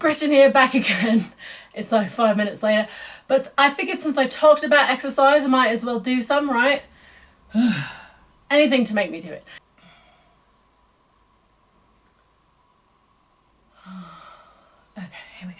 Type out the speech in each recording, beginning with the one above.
Gretchen here, back again. It's like 5 minutes later. But I figured since I talked about exercise, I might as well do some, right? Anything to make me do it. Okay, here we go.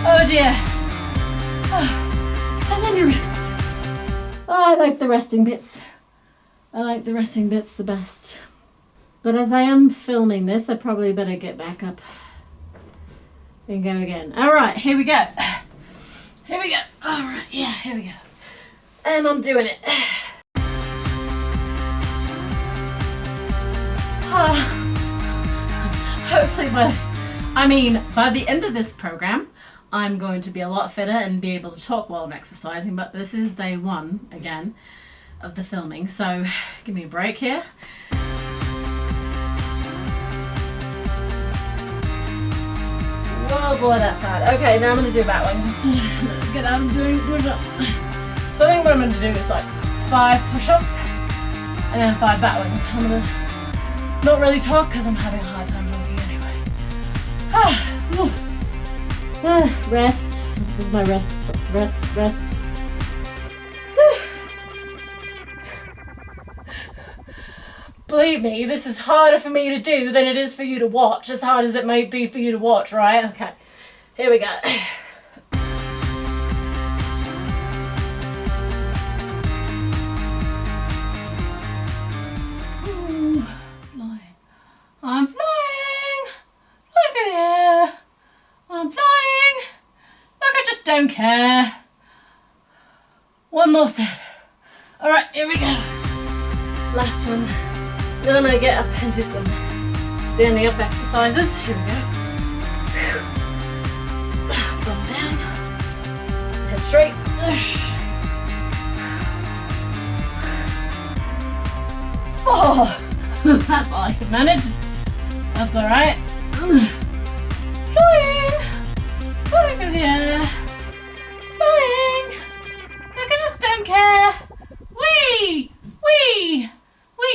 Oh dear. And then you rest. Oh, I like the resting bits. I like the resting bits the best. But as I am filming this, I probably better get back up and go again. Alright, here we go. Here we go. Alright, yeah, here we go. And I'm doing it. Hopefully by the end of this program, I'm going to be a lot fitter and be able to talk while I'm exercising, but this is day 1 again of the filming, so give me a break here. Oh boy, that's hard. Okay, now I'm going to do a back one, just to get out of doing push-ups. So I think what I'm going to do is like 5 push-ups and then 5 back ones. I'm going to not really talk because I'm having a hard time talking anyway. Rest. This is my rest. Believe me, this is harder for me to do than it is for you to watch, as hard as it may be for you to watch, right? Okay, here we go. Ooh, flying. I'm flying! Look at here! I'm flying! Look, I just don't care. One more set. Alright, here we go. Last one. Then I'm going to get up and do some standing up exercises. Here we go. Bum down. Head straight. Oh, that's all I can manage. That's alright. Flying. Flying through the air. Flying. Look, I just don't care. Wee! Wee!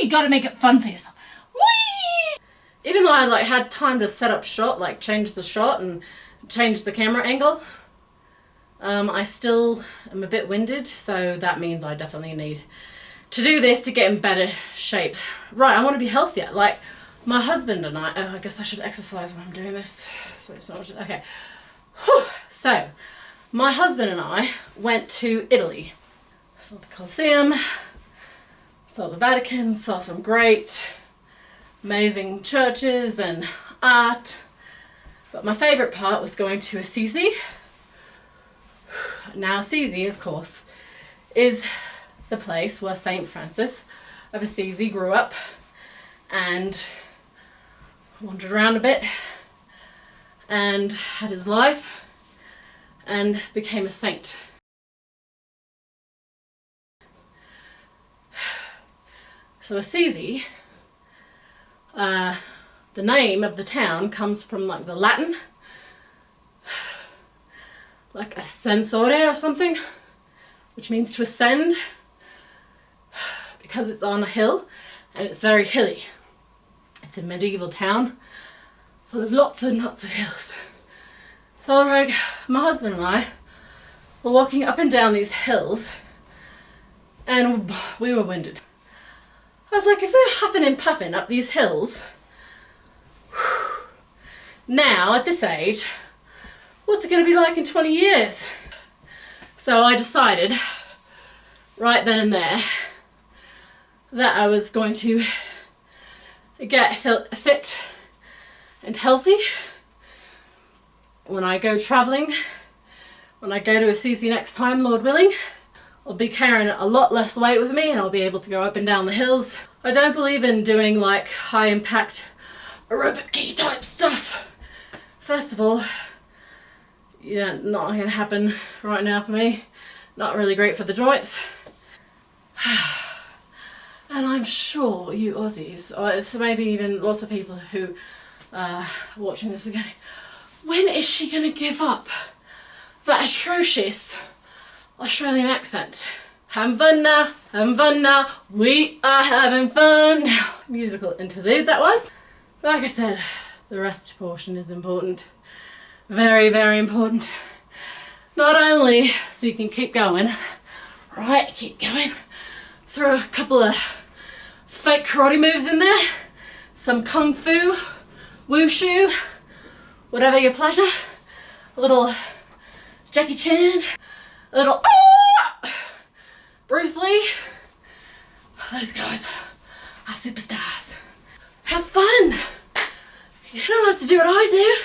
You gotta make it fun for yourself. Whee! Even though I had time to set up shot, change the shot and change the camera angle, I still am a bit winded, so that means I definitely need to do this to get in better shape. Right, I want to be healthier. Like my husband and I guess I should exercise when I'm doing this. So it's not just, okay. Whew. So my husband and I went to Italy. Saw the Colosseum. Saw the Vatican, saw some great, amazing churches and art. But my favourite part was going to Assisi. Now Assisi, of course, is the place where St. Francis of Assisi grew up and wandered around a bit and had his life and became a saint. So Assisi, the name of the town comes from the Latin, like ascensore or something, which means to ascend, because it's on a hill and it's very hilly. It's a medieval town full of lots and lots of hills. So my husband and I were walking up and down these hills and we were winded. I was like, if we're huffing and puffing up these hills, now at this age, what's it going to be like in 20 years? So I decided right then and there that I was going to get fit and healthy when I go travelling, when I go to Assisi next time, Lord willing. I'll be carrying a lot less weight with me and I'll be able to go up and down the hills. I don't believe in doing high impact aerobic type stuff. First of all, yeah, not going to happen right now for me. Not really great for the joints. And I'm sure you Aussies, or it's maybe even lots of people who are watching this again, when is she going to give up that atrocious Australian accent? Having fun now, having fun now, we are having fun now. Musical interlude that was. Like I said, the rest portion is important. Very, very important. Not only so you can keep going, right, keep going. Throw a couple of fake karate moves in there. Some kung fu, wushu, whatever your pleasure. A little Jackie Chan, a little Bruce Lee. Those guys are superstars. Have fun. You don't have to do what I do.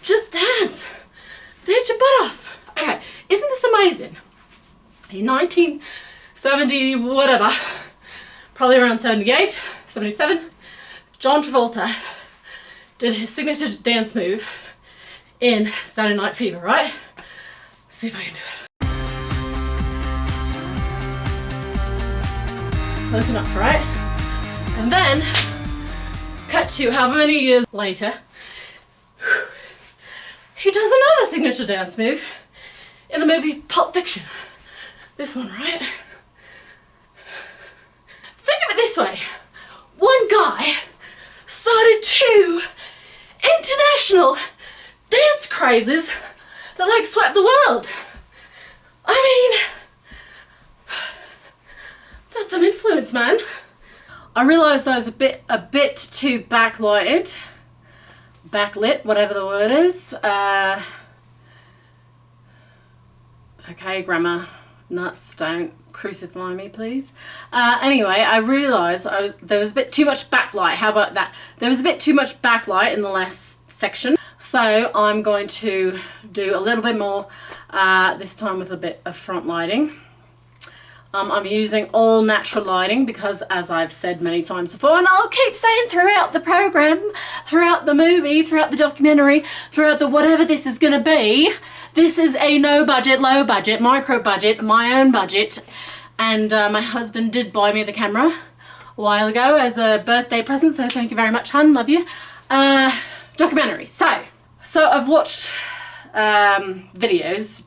Just dance. Dance your butt off. Okay, isn't this amazing? In 1970, whatever, probably around 78, 77, John Travolta did his signature dance move in Saturday Night Fever, right? Let's see if I can do it. Close enough, right? And then, cut to however many years later, he does another signature dance move in the movie Pulp Fiction. This one, right? Think of it this way. One guy started two international dance crazes that like swept the world. I mean, that's some influence, man. I realised I was a bit too backlit, whatever the word is. Okay, grammar nuts, don't crucify me, please. Anyway, I realised there was a bit too much backlight. How about that? There was a bit too much backlight in the last section. So I'm going to do a little bit more, this time with a bit of front lighting. I'm using all natural lighting because, as I've said many times before, and I'll keep saying throughout the program, throughout the movie, throughout the documentary, throughout the whatever this is going to be, this is a no budget, low budget, micro budget, my own budget. And my husband did buy me the camera a while ago as a birthday present, so thank you very much, hun, love you. Documentary. So I've watched videos,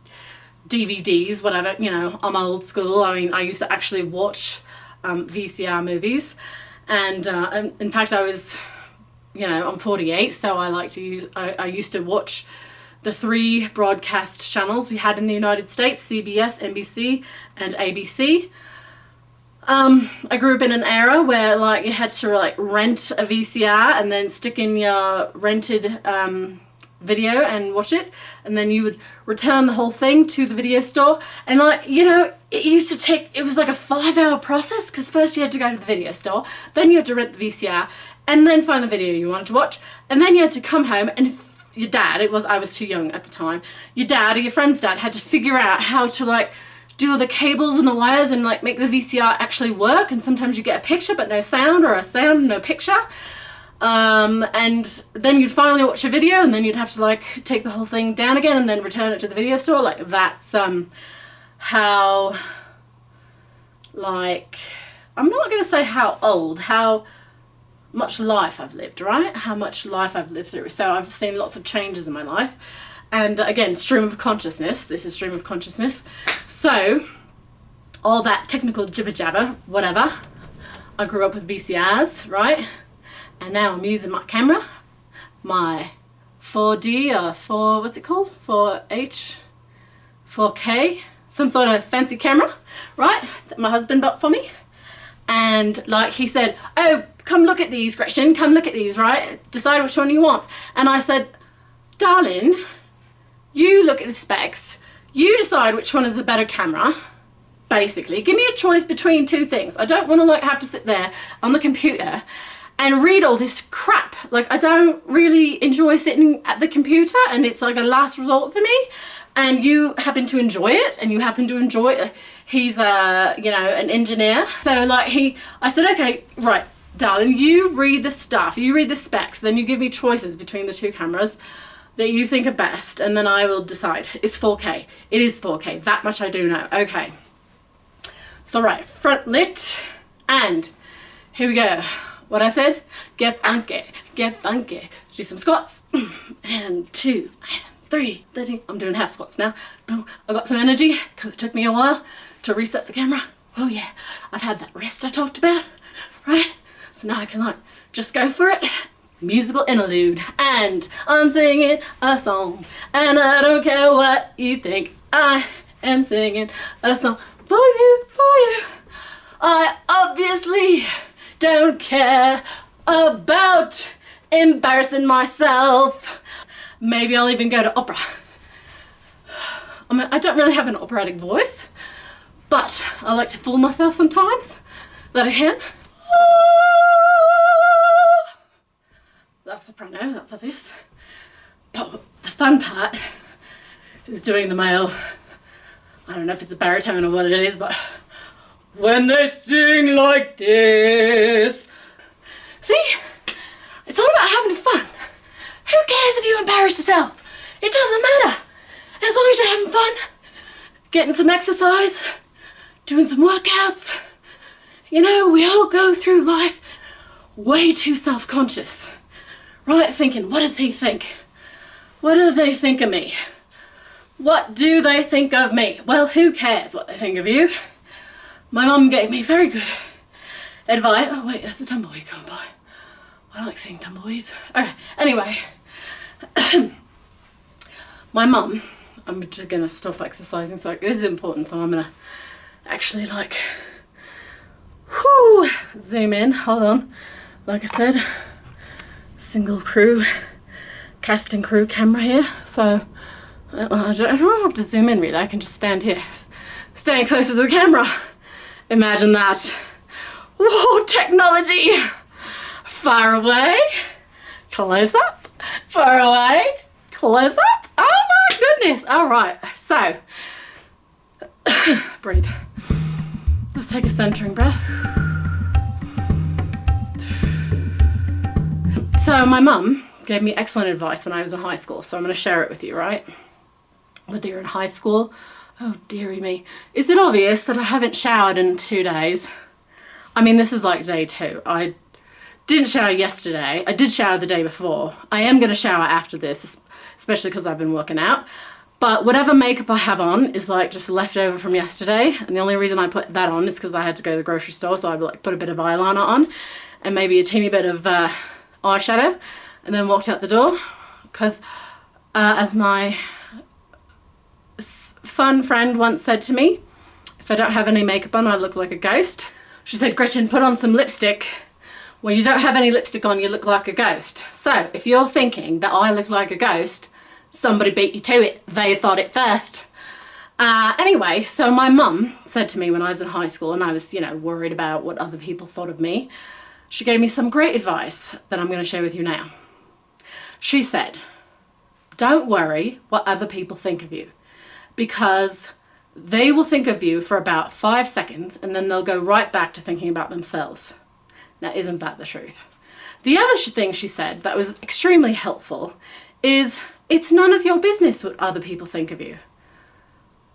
DVDs, whatever, you know, I'm old school. I mean, I used to actually watch VCR movies, and in fact I was, you know, I'm 48, so I like to use, I used to watch the 3 broadcast channels we had in the United States, CBS, NBC, and ABC. I grew up in an era where like you had to like rent a VCR and then stick in your rented video and watch it, and then you would return the whole thing to the video store, and like, you know, it used to take, it was like a 5-hour process, because first you had to go to the video store, then you had to rent the VCR, and then find the video you wanted to watch, and then you had to come home, and your dad, I was too young at the time, your dad or your friend's dad had to figure out how to like do all the cables and the wires and like make the VCR actually work, and sometimes you get a picture but no sound, or a sound and no picture. And then you'd finally watch a video, and then you'd have to like take the whole thing down again and then return it to the video store. Like that's how, like, I'm not gonna say how old, how much life I've lived, right? How much life I've lived through. So I've seen lots of changes in my life, and again, stream of consciousness, this is stream of consciousness. So all that technical jibber jabber, whatever, I grew up with VCRs, right? And now I'm using my camera, my 4D or what's it called? 4K, some sort of fancy camera, right? That my husband bought for me. And like he said, oh, come look at these, Gretchen, come look at these, right? Decide which one you want. And I said, darling, you look at the specs, you decide which one is the better camera. Basically, give me a choice between 2 things. I don't want to like have to sit there on the computer and read all this crap. Like, I don't really enjoy sitting at the computer, and it's like a last resort for me, and you happen to enjoy it, and you happen to enjoy it. He's you know, an engineer, so like I said, okay, right, darling, you read the stuff, you read the specs, then you give me choices between the 2 cameras that you think are best, and then I will decide. It's 4K, it is 4K, that much I do know. Okay, so right, front lit, and here we go. What I said, get funky, do some squats, and 2, and 3, 30, I'm doing half squats now, boom, I got some energy, because it took me a while to reset the camera. Oh yeah, I've had that rest I talked about, right? So now I can like just go for it. Musical interlude, and I'm singing a song, and I don't care what you think. I am singing a song for you, for you. I obviously don't care about embarrassing myself. Maybe I'll even go to opera. I mean, I don't really have an operatic voice, but I like to fool myself sometimes that I can. That's soprano, that's obvious. But the fun part is doing the male, I don't know if it's a baritone or what it is, but when they sing like this. See? It's all about having fun. Who cares if you embarrass yourself? It doesn't matter. As long as you're having fun, getting some exercise, doing some workouts. You know, we all go through life way too self-conscious. Right? Thinking, what does he think? What do they think of me? What do they think of me? Well, who cares what they think of you? My mum gave me very good advice. Oh wait, there's a tumbleweed going by. I like seeing tumbleweeds. Okay, anyway. My mum, I'm just gonna stop exercising, so this is important, so I'm gonna actually like, zoom in, hold on. Like I said, single crew, casting crew camera here, so I don't have to zoom in really, I can just stand here, staying closer to the camera. Imagine that. Whoa, technology! Far away, close up, far away, close up. Oh my goodness, all right, so, breathe. Let's take a centering breath. So my mum gave me excellent advice when I was in high school, so I'm going to share it with you, right? Whether you're in high school, oh dearie me. Is it obvious that I haven't showered in 2 days? I mean, this is like day 2. I didn't shower yesterday. I did shower the day before. I am going to shower after this, especially because I've been working out. But whatever makeup I have on is like just left over from yesterday. And the only reason I put that on is because I had to go to the grocery store, so I like put a bit of eyeliner on and maybe a teeny bit of eyeshadow, and then walked out the door because as my fun friend once said to me, if I don't have any makeup on, I look like a ghost. She said, Gretchen, put on some lipstick. When you don't have any lipstick on, you look like a ghost. So if you're thinking that I look like a ghost, somebody beat you to it. They thought it first. Anyway, so my mum said to me when I was in high school and I was, you know, worried about what other people thought of me, she gave me some great advice that I'm going to share with you now. She said, don't worry what other people think of you, because they will think of you for about 5 seconds and then they'll go right back to thinking about themselves. Now, isn't that the truth? The other thing she said that was extremely helpful is it's none of your business what other people think of you.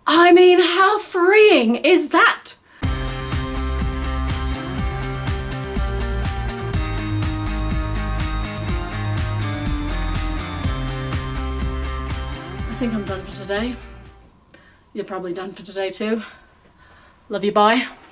I mean, how freeing is that? I think I'm done for today. You're probably done for today too. Love you, bye.